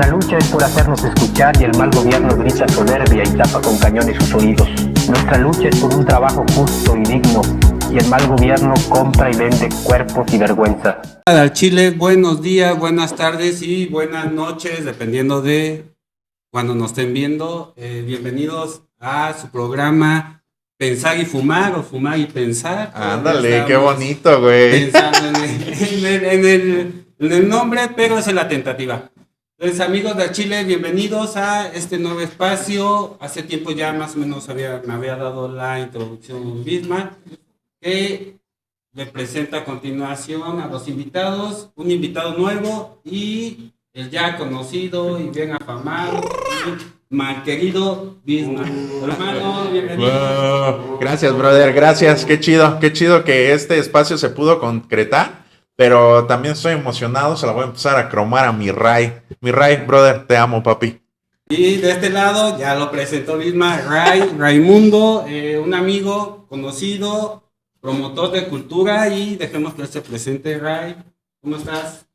Nuestra lucha es por hacernos escuchar y el mal gobierno grita soberbia y tapa con cañones sus oídos. Nuestra lucha es por un trabajo justo y digno y el mal gobierno compra y vende cuerpos y vergüenza. Al Chile, buenos días, buenas tardes y buenas noches, dependiendo de cuando nos estén viendo. Bienvenidos a su programa Pensar y Fumar o Fumar y Pensar. Ándale, qué bonito, güey. Pensando en el nombre, pero es en la tentativa. Entonces, amigos de Chile, bienvenidos a este nuevo espacio. Hace tiempo ya más o menos me había dado la introducción Bismarck, que le presenta a continuación a los invitados, un invitado nuevo y el ya conocido y bien afamado y mal querido Bismarck. Hermano, bienvenido. Wow. Gracias, brother, gracias. Qué chido que este espacio se pudo concretar. Pero también estoy emocionado, se la voy a empezar a cromar a mi Ray. Mi Ray, brother, te amo, papi. Y de este lado, ya lo presentó Bismarck, Raimundo, un amigo conocido, promotor de cultura, y dejemos que él se presente. Ray, ¿cómo estás?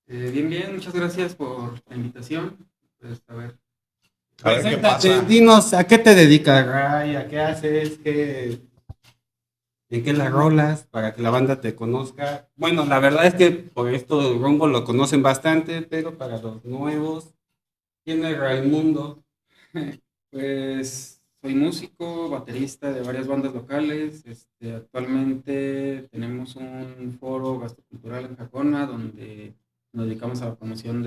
Bien, muchas gracias por la invitación. Pues, A ver qué Preséntate, pasa. dinos, ¿a qué te dedicas, Ray? ¿A qué haces? ¿En qué las rolas? Para que la banda te conozca. Bueno, la verdad es que por esto Rumbo lo conocen bastante, pero para los nuevos, ¿quién es Raimundo? Pues soy músico, baterista de varias bandas locales. Actualmente tenemos un foro gastrocultural en Jacona donde nos dedicamos a la promoción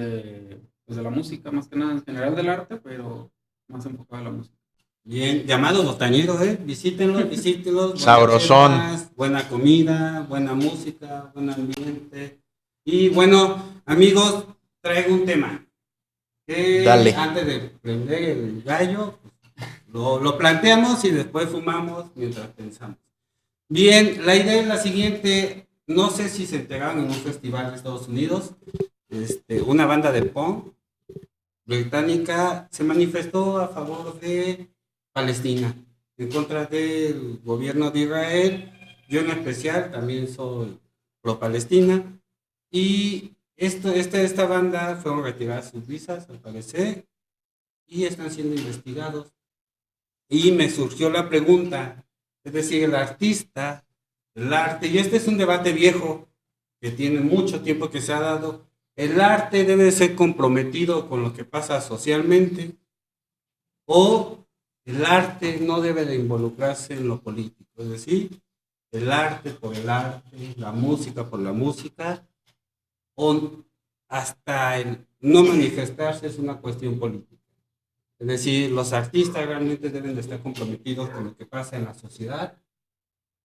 pues, de la música, más que nada en general del arte, pero más enfocado a la música. Bien, llamado Botañero, visítenlos. Sabrosón. Buena comida, buena música, buen ambiente. Y bueno, amigos, traigo un tema. Dale. Antes de prender el gallo, lo planteamos y después fumamos mientras pensamos. Bien, la idea es la siguiente. No sé si se enteraron en un festival de Estados Unidos, una banda de punk británica se manifestó a favor de Palestina, en contra del gobierno de Israel. Yo en especial también soy pro Palestina, y esta banda fueron retiradas sus visas al parecer y están siendo investigados. Y me surgió la pregunta, es decir, el artista, el arte, y este es un debate viejo que tiene mucho tiempo que se ha dado. ¿El arte debe ser comprometido con lo que pasa socialmente o el arte no debe de involucrarse en lo político? Es decir, el arte por el arte, la música por la música, o hasta el no manifestarse es una cuestión política. Es decir, los artistas realmente deben de estar comprometidos con lo que pasa en la sociedad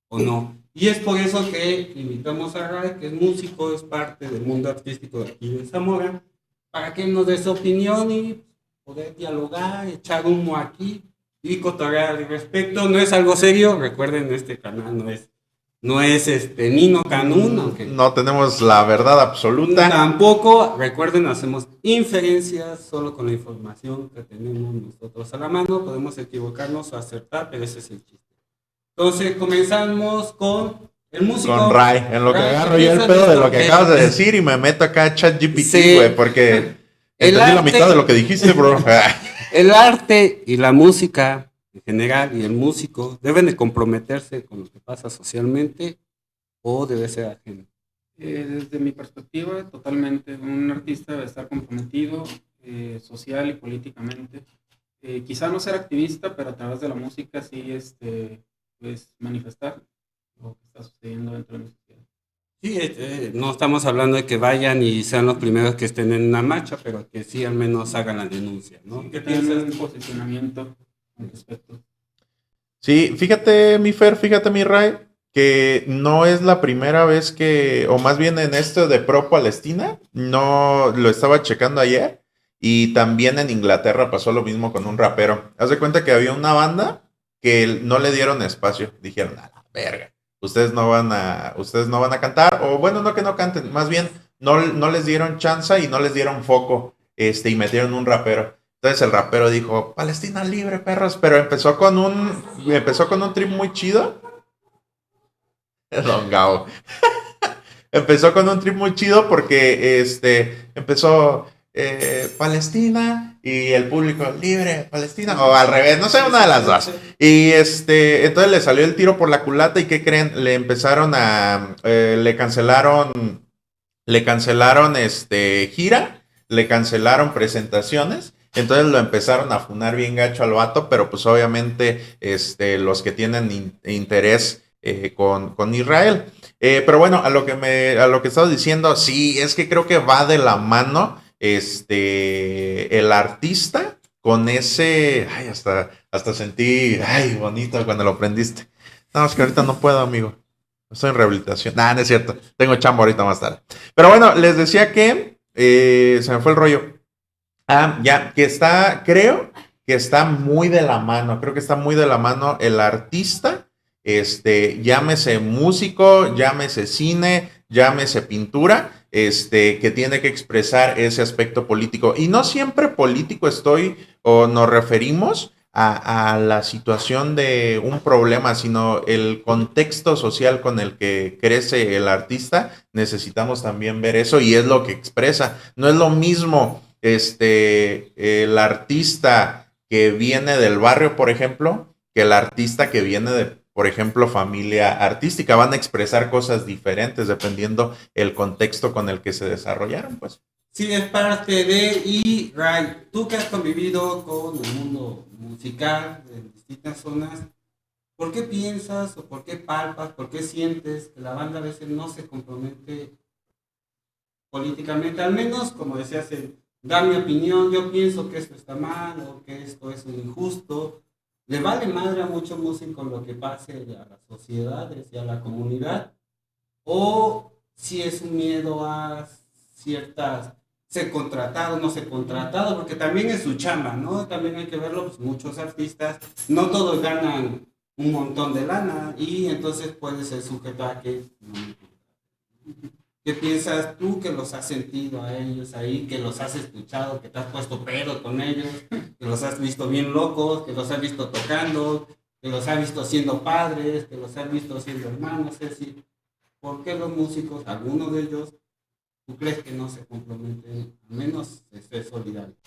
o no. Y es por eso que invitamos a Ray, que es músico, es parte del mundo artístico de aquí de Zamora, para que nos dé su opinión y poder dialogar, echar humo aquí y cotorrear al respecto. No es algo serio, recuerden, este canal no es Nino Canún, aunque No tenemos la verdad absoluta. tampoco, recuerden, hacemos inferencias solo con la información que tenemos nosotros a la mano. Podemos equivocarnos o acertar, pero ese es el chiste. Entonces comenzamos con el músico. Con Ray, en lo que Ray, agarro yo el pedo de lo que acabas de decir y me meto acá a ChatGPT, Sí. güey, porque El entendí la arte- mitad de lo que dijiste, bro. El arte y la música en general y el músico deben de comprometerse con lo que pasa socialmente o debe ser ajeno. Desde mi perspectiva, totalmente, un artista debe estar comprometido social y políticamente. Quizá no ser activista, pero a través de la música sí pues, manifestar lo que está sucediendo dentro de la sociedad. Sí, no estamos hablando de que vayan y sean los primeros que estén en una marcha, pero que sí al menos hagan la denuncia, ¿no? Sí, ¿Qué que tienen piensas? un posicionamiento al respecto. Sí, fíjate, mi Fer, fíjate, mi Ray, que no es la primera vez que, o más bien en esto de pro Palestina, no lo estaba checando ayer, y también en Inglaterra pasó lo mismo con un rapero. Haz de cuenta que había una banda que no le dieron espacio, dijeron, a la verga, ustedes no van a cantar, o bueno, no que no canten, más bien no les dieron chance y no les dieron foco, y metieron un rapero. Entonces el rapero dijo, Palestina libre, perros, pero empezó con un trip muy chido. Don Gao. Empezó con un trip muy chido porque empezó Palestina, y el público libre, Palestina, o al revés, no sé, una de las dos. Y entonces le salió el tiro por la culata y ¿qué creen? Le empezaron a, le cancelaron gira, le cancelaron presentaciones. Entonces lo empezaron a funar bien gacho al vato, pero pues obviamente los que tienen interés con Israel. Pero bueno, a lo que estaba diciendo, sí, es que creo que va de la mano el artista con ese, ay, hasta sentí, ay, bonito cuando lo aprendiste. No, es que ahorita no puedo, amigo. Estoy en rehabilitación. Nah, no es cierto. Tengo chamba ahorita más tarde. Pero bueno, les decía que se me fue el rollo. Ah, ya, creo que está muy de la mano, creo que está muy de la mano el artista, llámese músico, llámese cine, llámese pintura, que tiene que expresar ese aspecto político. Y no siempre político estoy o nos referimos a la situación de un problema, sino el contexto social con el que crece el artista. Necesitamos también ver eso y es lo que expresa. No es lo mismo el artista que viene del barrio, por ejemplo, que el artista que viene de, por ejemplo, familia artística. Van a expresar cosas diferentes dependiendo el contexto con el que se desarrollaron, pues. Sí, es parte de, y Ray, tú que has convivido con el mundo musical en distintas zonas, ¿por qué piensas o por qué palpas, por qué sientes que la banda a veces no se compromete políticamente? Al menos, como decías, da mi opinión, yo pienso que esto está mal o que esto es injusto. Le vale madre a muchos músicos lo que pase a las sociedades y a la comunidad, o si es un miedo a ciertas, ser contratado, no ser contratado, porque también es su chamba, ¿no? También hay que verlo, pues muchos artistas, no todos ganan un montón de lana y entonces puede ser sujeto a que ¿qué piensas tú que los has sentido a ellos ahí, que los has escuchado, que te has puesto pedo con ellos, que los has visto bien locos, que los has visto tocando, que los has visto siendo padres, que los has visto siendo hermanos? Es decir, ¿por qué los músicos, algunos de ellos, tú crees que no se comprometen, al menos ser solidarios?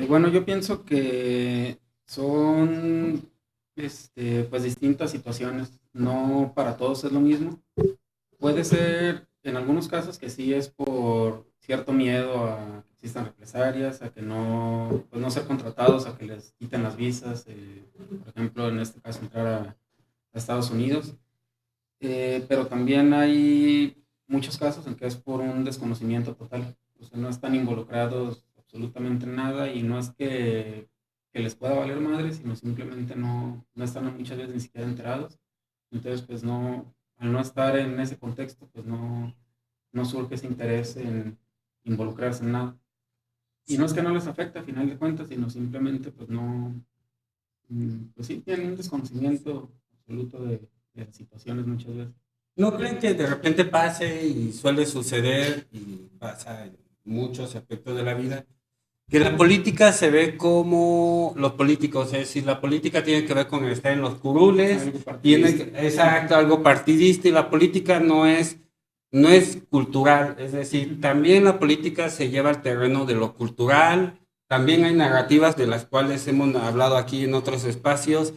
Bueno, yo pienso que son pues distintas situaciones, no para todos es lo mismo. Puede ser en algunos casos que sí es por cierto miedo a que existan represalias, a que no, pues no ser contratados, a que les quiten las visas, por ejemplo, en este caso entrar a Estados Unidos. Pero también hay muchos casos en que es por un desconocimiento total, o sea, no están involucrados absolutamente en nada y no es que les pueda valer madre, sino simplemente no están muchas veces ni siquiera enterados. Entonces, pues no, al no estar en ese contexto, pues no surge ese interés en involucrarse en nada. Y no es que no les afecte a final de cuentas, sino simplemente pues no, pues sí tienen un desconocimiento absoluto de las situaciones muchas veces. ¿No creen que de repente pase y suele suceder y pasa en muchos aspectos de la vida, que la política se ve como los políticos, es decir, la política tiene que ver con estar en los curules, tiene exacto, algo partidista, y la política no es cultural, es decir, también la política se lleva al terreno de lo cultural, también hay narrativas de las cuales hemos hablado aquí en otros espacios,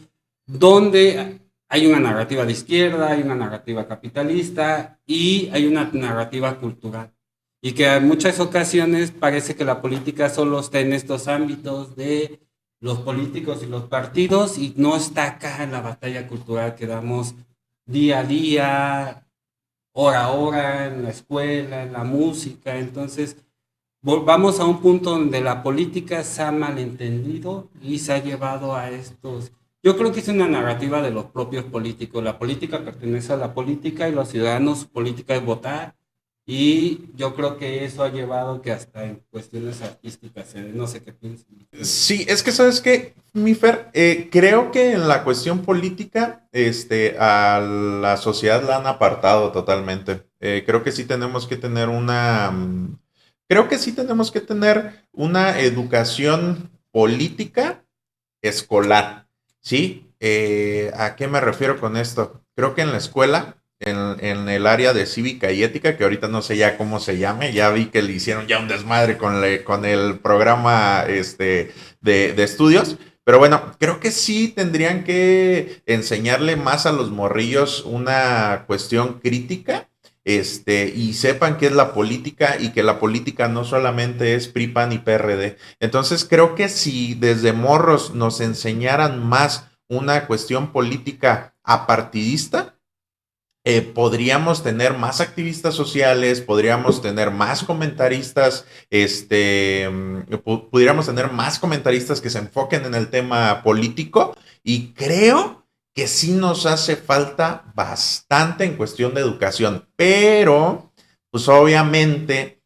donde hay una narrativa de izquierda, hay una narrativa capitalista y hay una narrativa cultural. Y que en muchas ocasiones parece que la política solo está en estos ámbitos de los políticos y los partidos y no está acá en la batalla cultural que damos día a día, hora a hora, en la escuela, en la música. Entonces, vamos a un punto donde la política se ha malentendido y se ha llevado a estos... Yo creo que es una narrativa de los propios políticos. La política pertenece a la política y los ciudadanos, su política es votar. Y yo creo que eso ha llevado que hasta en cuestiones artísticas, no sé qué piensan. Sí, es que sabes qué, mi Fer, creo que en la cuestión política, a la sociedad la han apartado totalmente. Creo que sí tenemos que tener creo que sí tenemos que tener una educación política escolar, ¿sí? ¿A qué me refiero con esto? Creo que en la escuela en el área de cívica y ética, que ahorita no sé ya cómo se llame, ya vi que le hicieron ya un desmadre con el programa de estudios, pero bueno, creo que sí tendrían que enseñarle más a los morrillos una cuestión crítica, y sepan qué es la política y que la política no solamente es PRI, PAN y PRD. Entonces creo que si desde morros nos enseñaran más una cuestión política apartidista, podríamos tener más activistas sociales, podríamos tener más comentaristas, pudiéramos tener más comentaristas que se enfoquen en el tema político y creo que sí nos hace falta bastante en cuestión de educación, pero pues obviamente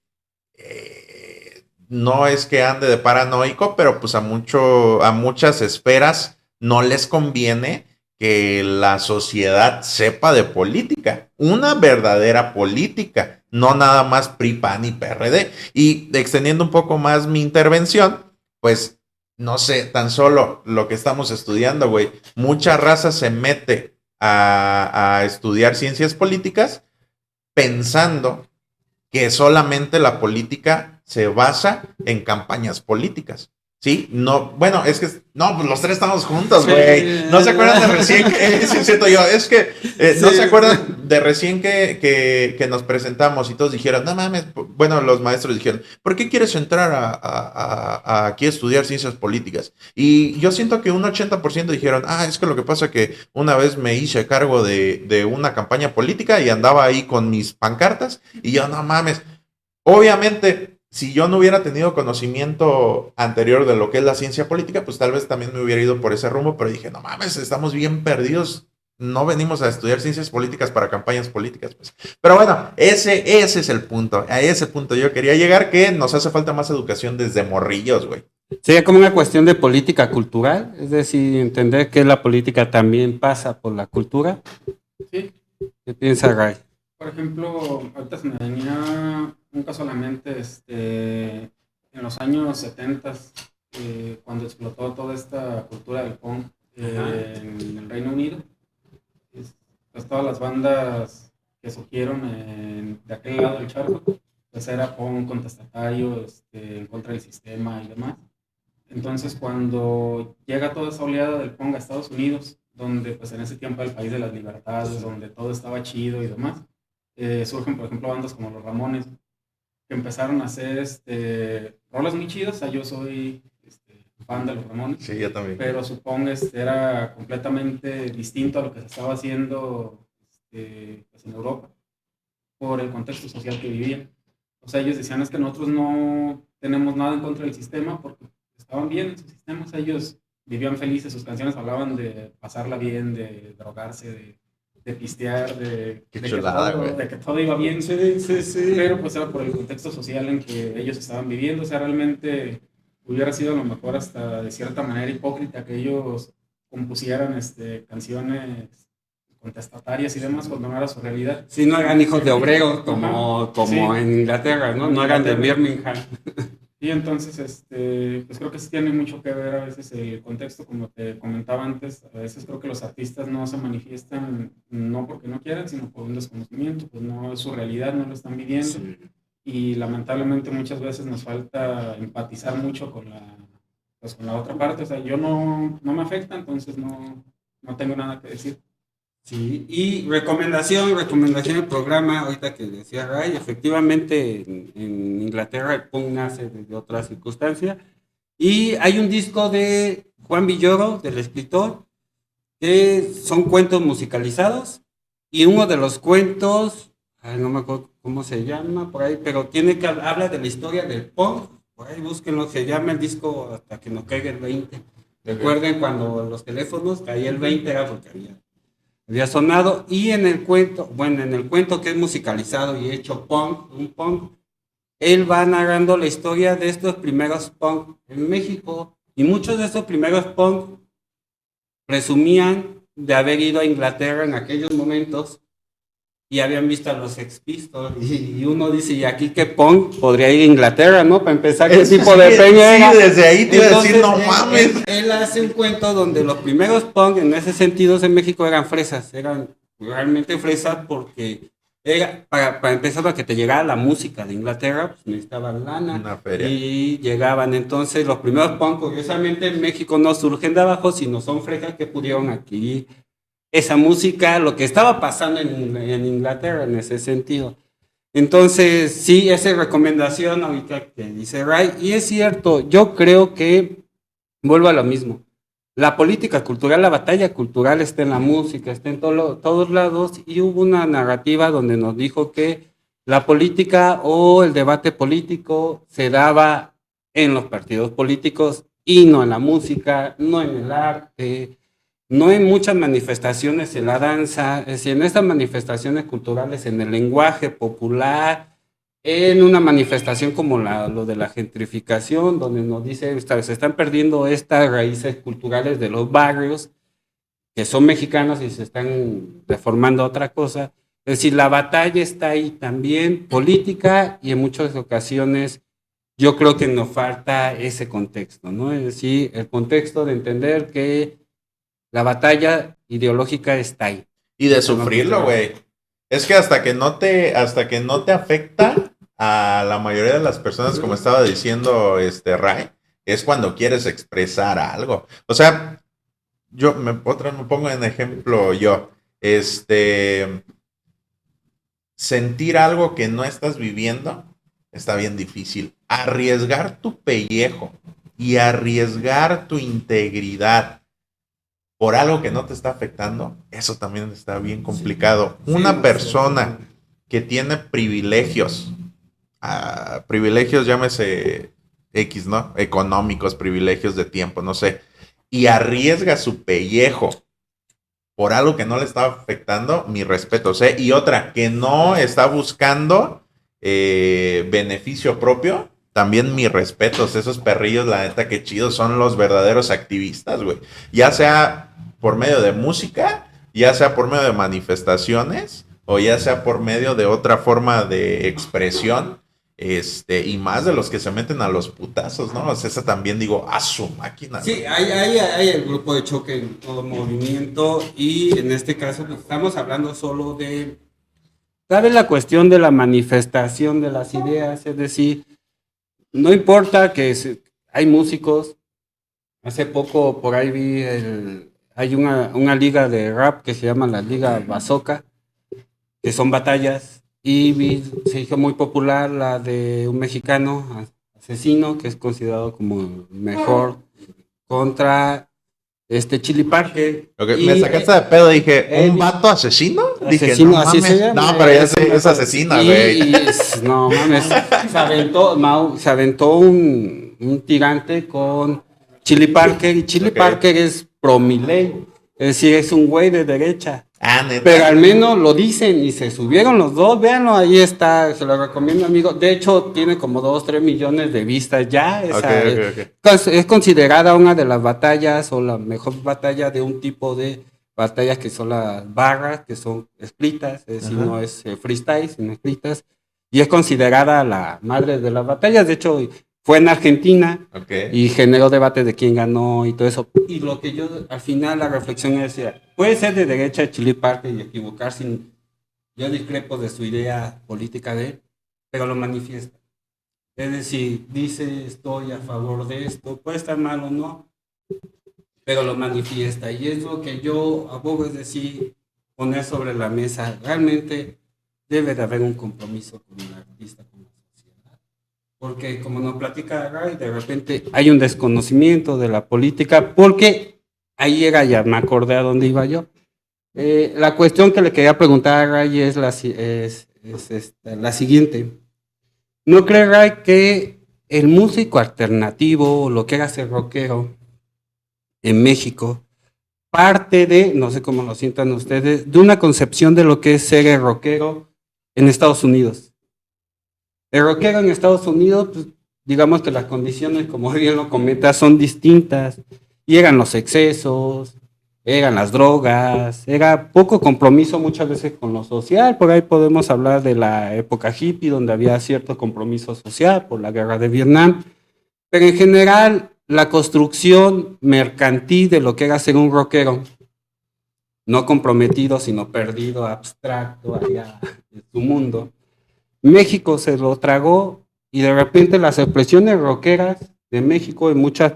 no es que ande de paranoico, pero pues a muchas esferas no les conviene que la sociedad sepa de política, una verdadera política, no nada más PRI, PAN y PRD. Y extendiendo un poco más mi intervención, pues no sé, tan solo lo que estamos estudiando, güey, mucha raza se mete a estudiar ciencias políticas pensando que solamente la política se basa en campañas políticas. ¿Sí? No, bueno, es que, no, pues los tres estamos juntos, güey. No se acuerdan de recién que, sí, siento yo, es que no se acuerdan de recién que nos presentamos y todos dijeron, no mames, bueno, los maestros dijeron, ¿por qué quieres entrar a aquí a estudiar ciencias políticas? Y yo siento que un 80% dijeron, es que lo que pasa es que una vez me hice cargo de una campaña política y andaba ahí con mis pancartas y yo, no mames, obviamente si yo no hubiera tenido conocimiento anterior de lo que es la ciencia política, pues tal vez también me hubiera ido por ese rumbo, pero dije, no mames, estamos bien perdidos, no venimos a estudiar ciencias políticas para campañas políticas, pues. Pero bueno, ese es el punto, a ese punto yo quería llegar, que nos hace falta más educación desde morrillos, güey. Sería como una cuestión de política cultural, es decir, entender que la política también pasa por la cultura. Sí. ¿Qué piensa Ray? Por ejemplo, ahorita se me venía un caso a la mente, en los años 70, cuando explotó toda esta cultura del punk en el Reino Unido, pues todas las bandas que surgieron de aquel lado del charco, pues era punk contestatario, en contra del sistema y demás. Entonces, cuando llega toda esa oleada del punk a Estados Unidos, donde pues en ese tiempo era el país de las libertades, donde todo estaba chido y demás, surgen, por ejemplo, bandas como Los Ramones, que empezaron a hacer rolas muy chidas. O sea, yo soy fan de Los Ramones. Sí, yo también. Pero supongo era completamente distinto a lo que se estaba haciendo pues en Europa, por el contexto social que vivían. O sea, ellos decían, es que nosotros no tenemos nada en contra del sistema porque estaban bien en su sistema. O sea, ellos vivían felices, sus canciones hablaban de pasarla bien, de drogarse, de pistear, de que todo iba bien, sí. Pero pues era por el contexto social en que ellos estaban viviendo. O sea, realmente hubiera sido a lo mejor hasta de cierta manera hipócrita que ellos compusieran canciones contestatarias y demás cuando no era su realidad. Sí, no eran hijos de obreros como sí, en Inglaterra, ¿no? No eran de Birmingham. Y entonces, pues creo que sí tiene mucho que ver a veces el contexto, como te comentaba antes. A veces creo que los artistas no se manifiestan no porque no quieran, sino por un desconocimiento, pues no es su realidad, no lo están viviendo. Sí. Y lamentablemente muchas veces nos falta empatizar mucho con la otra parte. O sea, yo no me afecta, entonces no tengo nada que decir. Sí, y recomendación del programa, ahorita que decía Ray, efectivamente en Inglaterra el punk nace desde otra circunstancia, y hay un disco de Juan Villoro, del escritor, que son cuentos musicalizados, y uno de los cuentos, no me acuerdo cómo se llama por ahí, pero habla de la historia del punk, por ahí búsquenlo, se llama el disco Hasta que nos caiga el 20. Recuerden cuando los teléfonos caía el 20 era porque había sonado, y en el cuento que es musicalizado y hecho un punk, él va narrando la historia de estos primeros punk en México, y muchos de estos primeros punk presumían de haber ido a Inglaterra en aquellos momentos y habían visto a los Sex Pistols, y uno dice, ¿y aquí qué punk podría ir a Inglaterra, no? Para empezar, ¿qué tipo de peña era? Sí, desde ahí te iba a decir, no mames. Él hace un cuento donde los primeros punk, en ese sentido, en México eran fresas, eran realmente fresa porque era, para empezar, para que te llegara la música de Inglaterra, pues necesitaban lana. Una feria. Y llegaban entonces los primeros punk, curiosamente en México no surgen de abajo, sino son fresas que pudieron adquirir esa música, lo que estaba pasando en Inglaterra en ese sentido. Entonces, sí, esa recomendación ahorita que dice Ray, y es cierto, yo creo que vuelvo a lo mismo. La política cultural, la batalla cultural está en la música, está en todos lados, y hubo una narrativa donde nos dijo que la política o el debate político se daba en los partidos políticos y no en la música, no en el arte, no en muchas manifestaciones en la danza, es decir, en estas manifestaciones culturales, en el lenguaje popular, en una manifestación como lo de la gentrificación, donde nos dice, se están perdiendo estas raíces culturales de los barrios, que son mexicanos y se están deformando a otra cosa. Es decir, la batalla está ahí también, política, y en muchas ocasiones yo creo que nos falta ese contexto, ¿no? Es decir, el contexto de entender que la batalla ideológica está ahí. Y de sufrirlo, güey. Es que hasta que no te afecta a la mayoría de las personas, como estaba diciendo Ray, es cuando quieres expresar algo. O sea, me pongo en ejemplo yo. Sentir algo que no estás viviendo está bien difícil. Arriesgar tu pellejo y arriesgar tu integridad por algo que no te está afectando, eso también está bien complicado. Sí, una persona que tiene privilegios, privilegios llámese X, ¿no? Económicos, privilegios de tiempo, no sé, y arriesga su pellejo por algo que no le está afectando, mis respetos, ¿eh? Y otra, que no está buscando beneficio propio, también mis respetos. Esos perrillos, la neta, que chidos, son los verdaderos activistas, güey. Ya sea por medio de música, ya sea por medio de manifestaciones, o ya sea por medio de otra forma de expresión, y más de los que se meten a los putazos, ¿no? O sea, esa también digo, a su máquina. Sí, hay el grupo de choque en todo movimiento, y en este caso pues, estamos hablando solo de, ¿sabes? La cuestión de la manifestación de las ideas, es decir, no importa que hay músicos, hace poco por ahí vi hay una liga de rap que se llama la Liga Bazooka, que son batallas, y se hizo muy popular la de un mexicano, Asesino, que es considerado como el mejor, contra Chili Parker. Okay, me sacaste de pedo, dije, ¿un vato asesino? Dije, Asesino, no así mames. se llama. No, pero ya sé, es asesina, güey. No mames, se aventó un tirante con Chili Parker, y Chili Parker es pro-Milei, es decir, es un güey de derecha. Neta. Pero al menos lo dicen y se subieron los dos, véanlo, ahí está, se lo recomiendo, amigo. De hecho, tiene como 2-3 millones de vistas ya. Es considerada una de las batallas o la mejor batalla de un tipo de batallas que son las barras, que son escritas, es decir, no es freestyle, sino escritas. Y es considerada la madre de las batallas. De hecho, fue en Argentina y generó debate de quién ganó y todo eso. Y lo que yo, al final, la reflexión es, puede ser de derecha Chili Parker y equivocarse. Yo discrepo de su idea política de él, pero lo manifiesta. Es decir, dice estoy a favor de esto, puede estar mal o no, pero lo manifiesta. Y es lo que yo abogo, es decir, poner sobre la mesa. Realmente debe de haber un compromiso con el artista, con la sociedad. Porque como nos platica Ray, de repente hay un desconocimiento de la política, porque ahí llega, ya me acordé a dónde iba yo. La cuestión que le quería preguntar a Ray es la siguiente. ¿No cree Ray que el músico alternativo, lo que era ser rockero en México, parte de, no sé cómo lo sientan ustedes, de una concepción de lo que es ser el rockero en Estados Unidos? El rockero en Estados Unidos, pues, digamos que las condiciones, como bien lo comenta, son distintas. Y eran los excesos, eran las drogas, era poco compromiso muchas veces con lo social. Por ahí podemos hablar de la época hippie, donde había cierto compromiso social por la guerra de Vietnam. Pero en general, la construcción mercantil de lo que era ser un rockero no comprometido, sino perdido, abstracto, allá en su mundo. México se lo tragó y de repente las expresiones rockeras de México en muchas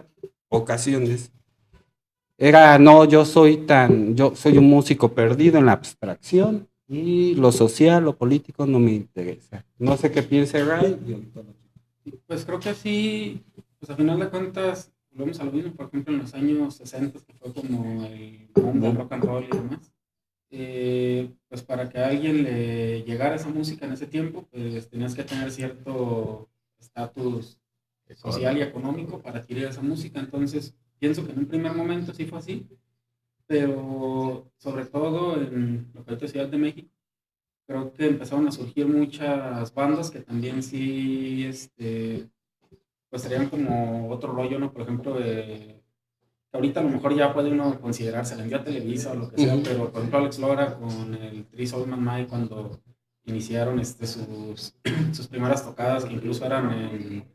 ocasiones era, no, yo soy un músico perdido en la abstracción y lo social, lo político no me interesa. No sé qué piense Ray. Pues creo que sí, pues a final de cuentas, volvemos a lo mismo, por ejemplo, en los años 60, que fue como el boom del rock and roll y demás. Pues para que a alguien le llegara esa música en ese tiempo, pues tenías que tener cierto estatus social y económico para adquirir esa música. Entonces, pienso que en un primer momento sí fue así, pero sobre todo en lo que es Ciudad de México, creo que empezaron a surgir muchas bandas que también sí, pues serían como otro rollo, ¿no? Por ejemplo, que ahorita a lo mejor ya puede uno considerarse, la envió a Televisa o lo que sea, pero por ejemplo Alex Lora con el Three Soul Man Mike cuando iniciaron sus primeras tocadas, que incluso eran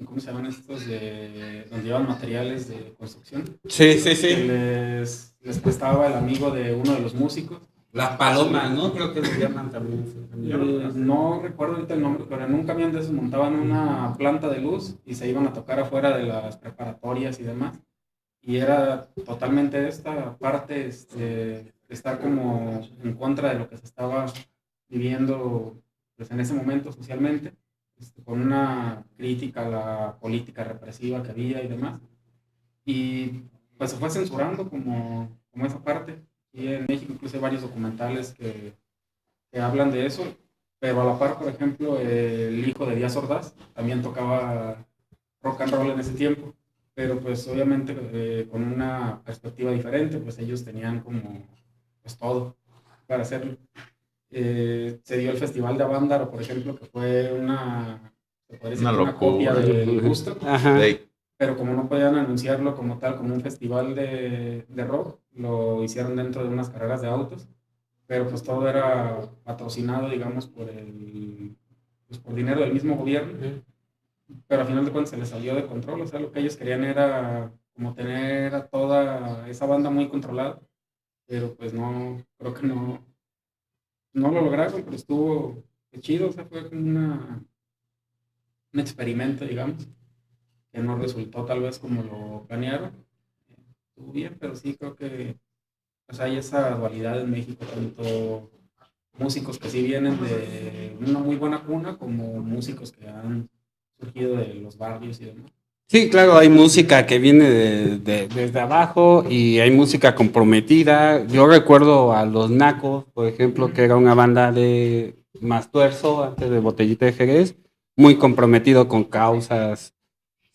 ¿cómo se llaman estos? Donde llevan materiales de construcción. Sí, sí, sí. Que les prestaba el amigo de uno de los músicos. Las palomas, ¿no? Creo que se llaman también. No recuerdo ahorita el nombre, pero en un camión de esos montaban una planta de luz y se iban a tocar afuera de las preparatorias y demás. Y era totalmente esta parte, estar como en contra de lo que se estaba viviendo pues, en ese momento socialmente, con una crítica a la política represiva que había y demás. Y pues se fue censurando como esa parte. Y en México incluso hay varios documentales que hablan de eso, pero a la par, por ejemplo, el hijo de Díaz Ordaz también tocaba rock and roll en ese tiempo, pero pues obviamente con una perspectiva diferente, pues ellos tenían como pues todo para hacerlo. Se dio el Festival de Avándaro, por ejemplo, que fue se podría decir, una copia del Gusto, pero como no podían anunciarlo como tal, como un festival de rock, lo hicieron dentro de unas carreras de autos, pero pues todo era patrocinado, digamos, pues, por dinero del mismo gobierno, pero al final de cuentas se les salió de control. O sea, lo que ellos querían era como tener a toda esa banda muy controlada, pero pues no, creo que no lo lograron, pero estuvo chido. O sea, fue como un experimento, digamos, que no resultó tal vez como lo planearon. Estuvo bien, pero sí creo que pues hay esa dualidad en México, tanto músicos que sí vienen de una muy buena cuna, como músicos que han surgido de los barrios y demás. Sí, claro, hay música que viene desde abajo y hay música comprometida. Yo recuerdo a Los Nacos, por ejemplo, que era una banda de Mastuerzo, antes de Botellita de Jerez, muy comprometido con causas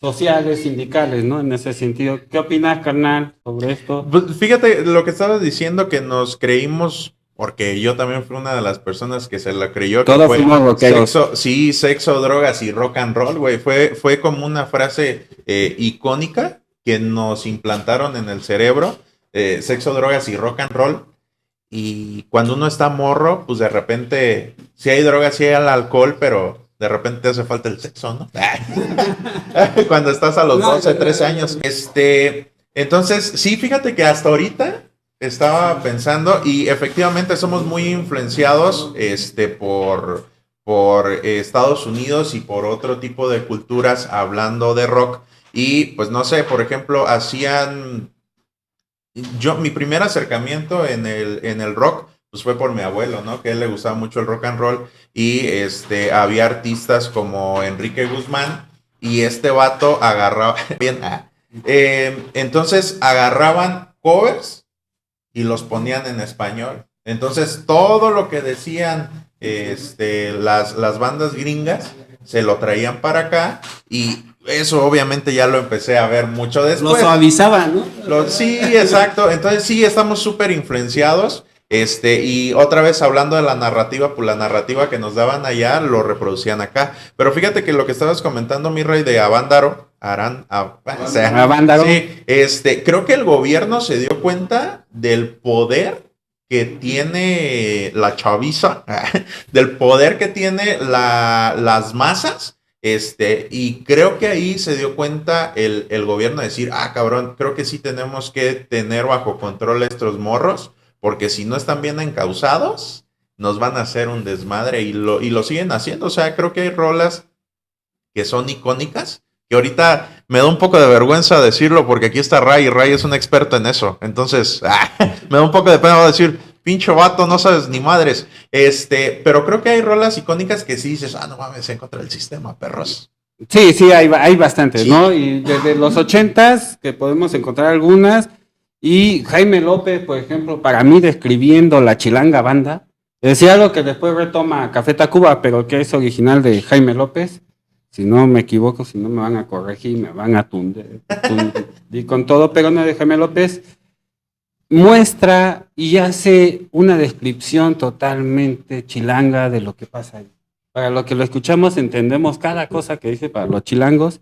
sociales, sindicales, ¿no? En ese sentido. ¿Qué opinas, carnal, sobre esto? Pues fíjate lo que estabas diciendo, que nos creímos, porque yo también fui una de las personas que se la creyó. Todos fuimos rockeros. Sexo, drogas y rock and roll, güey. Fue como una frase icónica que nos implantaron en el cerebro. Sexo, drogas y rock and roll. Y cuando uno está morro, pues de repente, sí hay drogas, sí hay alcohol, pero de repente te hace falta el sexo, ¿no? Cuando estás a los 12, 13 años. Entonces, sí, fíjate que hasta ahorita estaba pensando, y efectivamente somos muy influenciados por Estados Unidos y por otro tipo de culturas hablando de rock. Y pues no sé, por ejemplo, mi primer acercamiento en el rock pues fue por mi abuelo, ¿no? Que a él le gustaba mucho el rock and roll, y había artistas como Enrique Guzmán, y este vato agarraba bien, entonces agarraban covers y los ponían en español. Entonces todo lo que decían las bandas gringas se lo traían para acá, y eso obviamente ya lo empecé a ver mucho después. Lo suavizaban, ¿no? Sí, exacto. Entonces sí, estamos súper influenciados. Y otra vez hablando de la narrativa, pues la narrativa que nos daban allá lo reproducían acá. Pero fíjate que lo que estabas comentando, mi rey, de Avándaro, Avándaro. Sí, creo que el gobierno se dio cuenta del poder que tiene la chaviza, del poder que tiene las masas. Y creo que ahí se dio cuenta el gobierno de decir, cabrón, creo que sí tenemos que tener bajo control a estos morros, porque si no están bien encausados, nos van a hacer un desmadre y lo siguen haciendo. O sea, creo que hay rolas que son icónicas, que ahorita me da un poco de vergüenza decirlo porque aquí está Ray y Ray es un experto en eso. Entonces, me da un poco de pena decir, pincho vato, no sabes ni madres. Pero creo que hay rolas icónicas que sí dices, no mames, en contra del sistema, perros. Sí, hay bastantes, sí, ¿no? Y desde los 80s que podemos encontrar algunas. Y Jaime López, por ejemplo, para mí describiendo la Chilanga Banda, decía algo que después retoma Café Tacuba, pero que es original de Jaime López. Si no me equivoco, si no me van a corregir, me van a tundir y con todo, pero no de Jaime López, muestra y hace una descripción totalmente chilanga de lo que pasa ahí. Para lo que lo escuchamos entendemos cada cosa que dice, para los chilangos,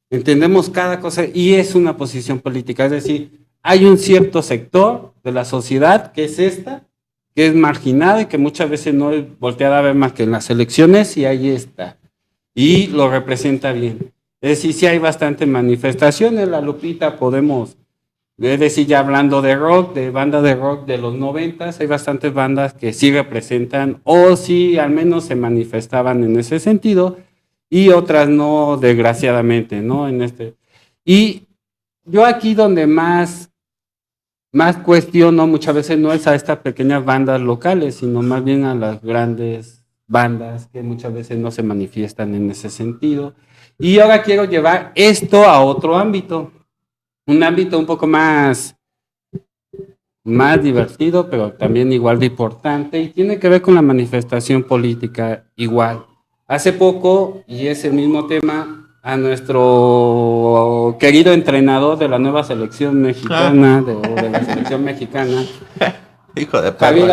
entendemos cada cosa y es una posición política, es decir, hay un cierto sector de la sociedad que es esta, que es marginada y que muchas veces no es volteada a ver más que en las elecciones y ahí está. Y lo representa bien. Es decir, sí hay bastantes manifestaciones, la Lupita podemos, es decir, ya hablando de rock, de bandas de rock de los 90s, hay bastantes bandas que sí representan o sí al menos se manifestaban en ese sentido y otras no, desgraciadamente, ¿no? Y yo aquí donde más cuestiono muchas veces no es a estas pequeñas bandas locales, sino más bien a las grandes bandas que muchas veces no se manifiestan en ese sentido. Y ahora quiero llevar esto a otro ámbito, un ámbito un poco más divertido, pero también igual de importante, y tiene que ver con la manifestación política igual. Hace poco, y es el mismo tema, a nuestro querido entrenador de la nueva selección mexicana, de la selección mexicana, Hijo de perra, Javier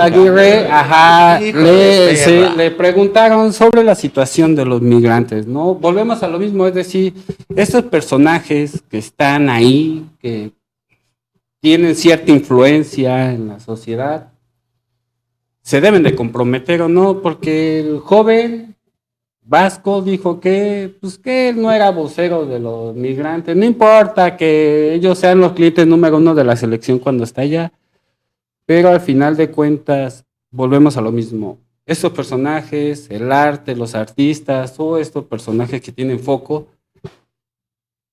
Aguirre, le preguntaron sobre la situación de los migrantes, ¿no? Volvemos a lo mismo, es decir, estos personajes que están ahí, que tienen cierta influencia en la sociedad, se deben de comprometer o no, porque el joven vasco dijo que él no era vocero de los migrantes, no importa que ellos sean los clientes número 1 de la selección cuando está allá. Pero al final de cuentas, volvemos a lo mismo. Estos personajes, el arte, los artistas, o estos personajes que tienen foco,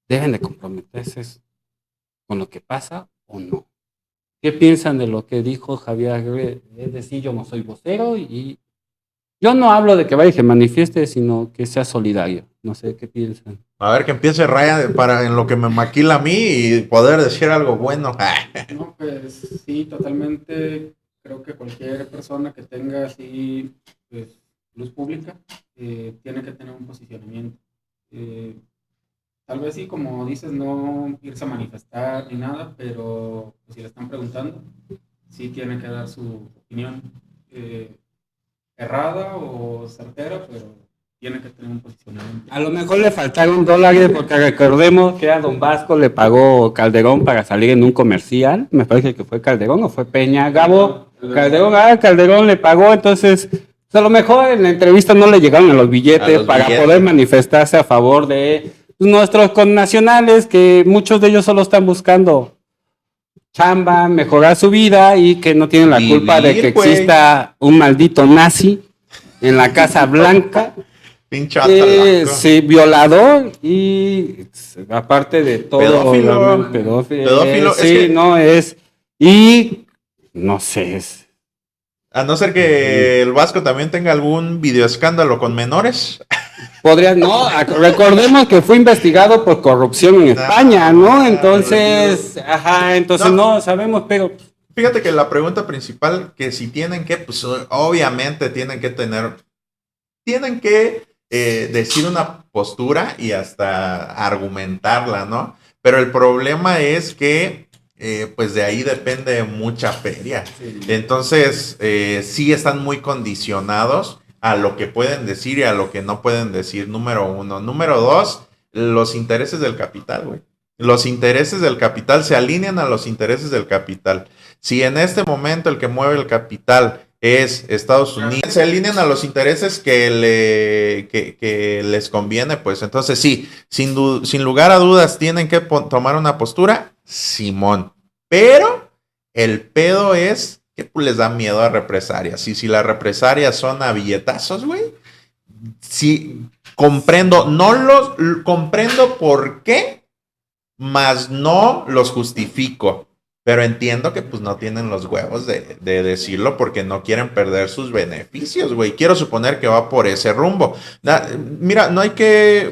deben de comprometerse con lo que pasa o no. ¿Qué piensan de lo que dijo Javier Aguirre? Es decir, yo no soy vocero y yo no hablo de que vaya y se manifieste, sino que sea solidario. No sé qué piensan. A ver, que empiece Ryan para en lo que me maquila a mí y poder decir algo bueno. No, pues sí, totalmente. Creo que cualquier persona que tenga así pues, luz pública tiene que tener un posicionamiento. Tal vez sí, como dices, no irse a manifestar ni nada, pero pues, si le están preguntando, sí tiene que dar su opinión. Errada o certera, pero tiene que tener un posicionamiento. A lo mejor le faltaron $, porque recordemos que a Don Vasco le pagó Calderón para salir en un comercial. Me parece que fue Calderón o fue Peña. Gabo, Calderón le pagó, entonces a lo mejor en la entrevista no le llegaron a los billetes para poder manifestarse a favor de nuestros connacionales, que muchos de ellos solo están buscando chamba, mejorar su vida y que no tienen la culpa de que exista un maldito nazi en la Casa Blanca. Sí, violador y aparte de todo, pedófilo, sí, es que, no es, y no sé, es. A no ser que el Vasco también tenga algún videoescándalo con menores. Podría, no, recordemos que fue investigado por corrupción en España, ¿no? Entonces, entonces no sabemos, pero. Fíjate que la pregunta principal, que si tienen que, pues obviamente tienen que decir una postura y hasta argumentarla, ¿no? Pero el problema es que, pues de ahí depende mucha feria. Sí. Entonces, sí están muy condicionados a lo que pueden decir y a lo que no pueden decir, número 1. Número 2, los intereses del capital, güey. Los intereses del capital se alinean a los intereses del capital. Si en este momento el que mueve el capital es Estados Unidos, se alinean a los intereses que les conviene, pues entonces sí, sin lugar a dudas tienen que tomar una postura, simón. Pero el pedo es que pues, les da miedo a represalias. Y si las represalias son a billetazos, güey, sí, comprendo, comprendo por qué, mas no los justifico. Pero entiendo que pues no tienen los huevos de decirlo porque no quieren perder sus beneficios, güey. Quiero suponer que va por ese rumbo. Mira, no hay que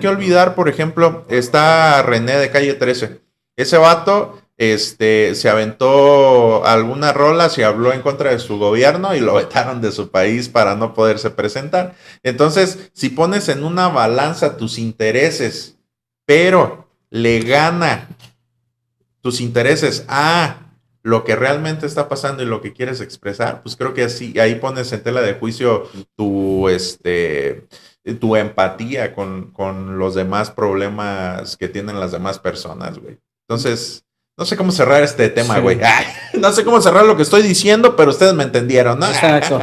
olvidar, por ejemplo, está René de Calle 13. Ese vato, se aventó algunas rolas y habló en contra de su gobierno y lo vetaron de su país para no poderse presentar. Entonces, si pones en una balanza tus intereses, pero le gana tus intereses a lo que realmente está pasando y lo que quieres expresar, pues creo que así, ahí pones en tela de juicio tu empatía con los demás problemas que tienen las demás personas, güey. Entonces, no sé cómo cerrar este tema, güey. Sí. No sé cómo cerrar lo que estoy diciendo, pero ustedes me entendieron, ¿no? Exacto.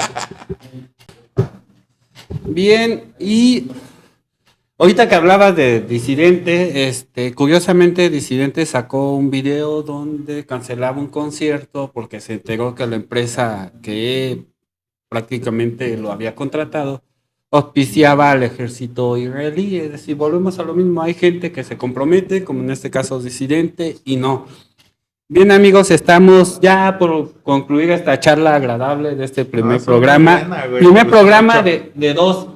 Bien, y ahorita que hablabas de Disidente, curiosamente Disidente sacó un video donde cancelaba un concierto porque se enteró que la empresa que prácticamente lo había contratado auspiciaba al ejército israelí. Es decir, volvemos a lo mismo, hay gente que se compromete, como en este caso Disidente, y no. Bien, amigos, estamos ya por concluir esta charla agradable de este primer programa. Primer programa de dos,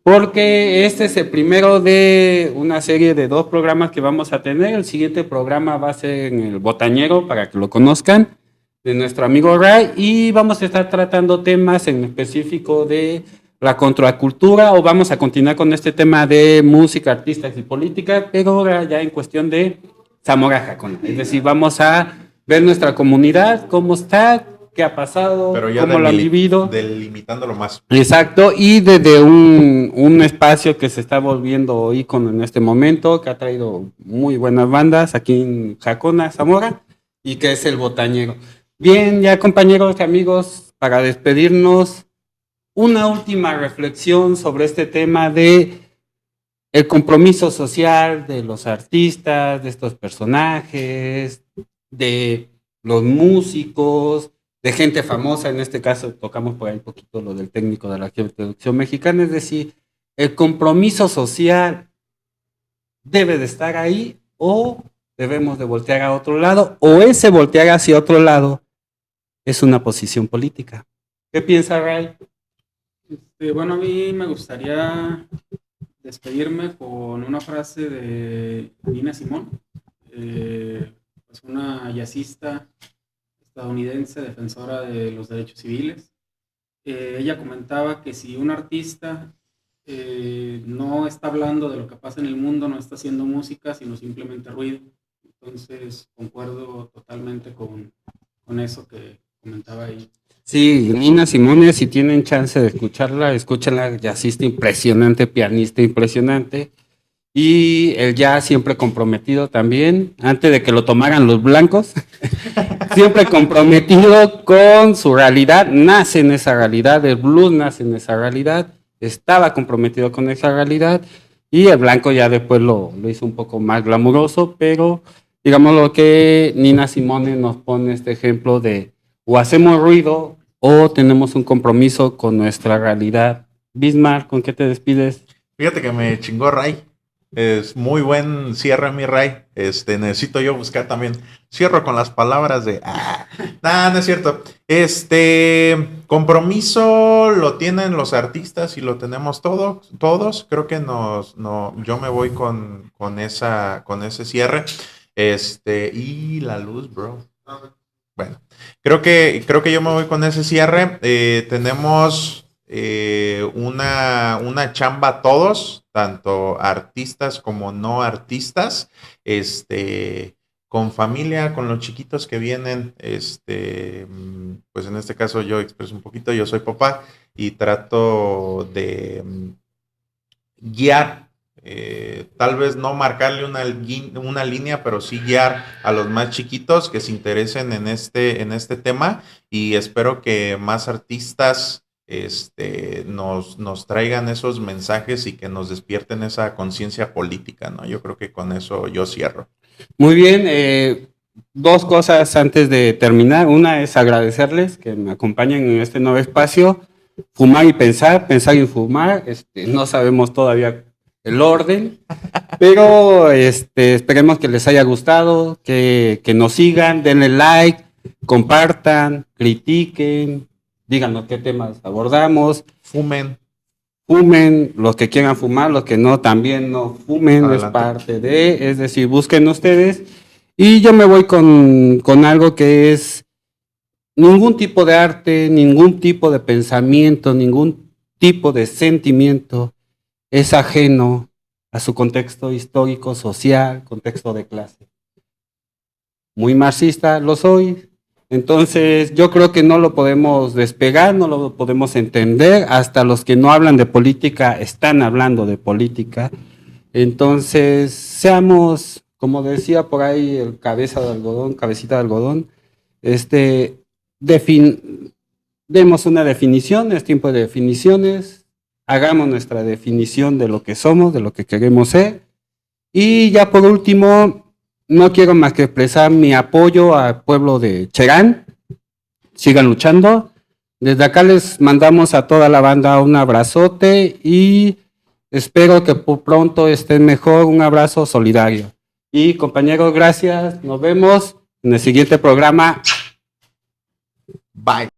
porque este es el primero de una serie de 2 programas que vamos a tener. El siguiente programa va a ser en el Botañero, para que lo conozcan, de nuestro amigo Ray, y vamos a estar tratando temas en específico de la contracultura, o vamos a continuar con este tema de música, artistas y política, pero ahora ya en cuestión de Zamora Jacona. Es decir, vamos a ver nuestra comunidad, cómo está, qué ha pasado, cómo lo han vivido. Delimitándolo más. Exacto, y desde un espacio que se está volviendo ícono en este momento, que ha traído muy buenas bandas aquí en Jacona, Zamora, y que es el Botañero. Bien, ya compañeros y amigos, para despedirnos, una última reflexión sobre este tema de el compromiso social de los artistas, de estos personajes, de los músicos, de gente famosa. En este caso tocamos por ahí un poquito lo del técnico de la televisión mexicana. Es decir, el compromiso social debe de estar ahí, o debemos de voltear a otro lado, o ese voltear hacia otro lado es una posición política. ¿Qué piensa Ray? Bueno, a mí me gustaría despedirme con una frase de Nina Simone, pues una jazzista estadounidense, defensora de los derechos civiles. Ella comentaba que si un artista no está hablando de lo que pasa en el mundo, no está haciendo música, sino simplemente ruido. Entonces, concuerdo totalmente con eso que comentaba ahí. Sí, Nina Simone, si tienen chance de escucharla, escúchenla, jazzista impresionante, pianista impresionante, y el jazz siempre comprometido también, antes de que lo tomaran los blancos, siempre comprometido con su realidad, nace en esa realidad, el blues nace en esa realidad, estaba comprometido con esa realidad, y el blanco ya después lo hizo un poco más glamuroso, pero digamos lo que Nina Simone nos pone este ejemplo de o hacemos ruido o tenemos un compromiso con nuestra realidad. Bismarck, ¿con qué te despides? Fíjate que me chingó Ray. Es muy buen cierre, mi Ray. Necesito yo buscar también. Cierro con las palabras de... no es cierto. Compromiso lo tienen los artistas y lo tenemos todos. Creo que yo me voy con ese cierre. Y la luz, bro. Bueno, creo que yo me voy con ese cierre. Tenemos una chamba todos, tanto artistas como no artistas, con familia, con los chiquitos que vienen, pues en este caso yo expreso un poquito, yo soy papá y trato de guiar. Tal vez no marcarle una línea, pero sí guiar a los más chiquitos que se interesen en este tema, y espero que más artistas nos traigan esos mensajes y que nos despierten esa conciencia política, ¿no? Yo creo que con eso yo cierro. Muy bien, Dos cosas antes de terminar. Una es agradecerles que me acompañen en este nuevo espacio. Fumar y pensar, pensar y fumar. No sabemos todavía el orden, pero esperemos que les haya gustado, que nos sigan, denle like, compartan, critiquen, díganos qué temas abordamos. Fumen. Fumen, los que quieran fumar, los que no, también no fumen, Adelante. es parte de, es decir, busquen ustedes. Y yo me voy con algo que es ningún tipo de arte, ningún tipo de pensamiento, ningún tipo de sentimiento es ajeno a su contexto histórico, social, contexto de clase. Muy marxista lo soy, entonces yo creo que no lo podemos despegar, no lo podemos entender, hasta los que no hablan de política están hablando de política. Entonces seamos, como decía por ahí el cabecita de algodón, demos una definición, es tiempo de definiciones, hagamos nuestra definición de lo que somos, de lo que queremos ser. Y ya por último, no quiero más que expresar mi apoyo al pueblo de Cherán. Sigan luchando. Desde acá les mandamos a toda la banda un abrazote y espero que pronto estén mejor. Un abrazo solidario. Y compañeros, gracias. Nos vemos en el siguiente programa. Bye.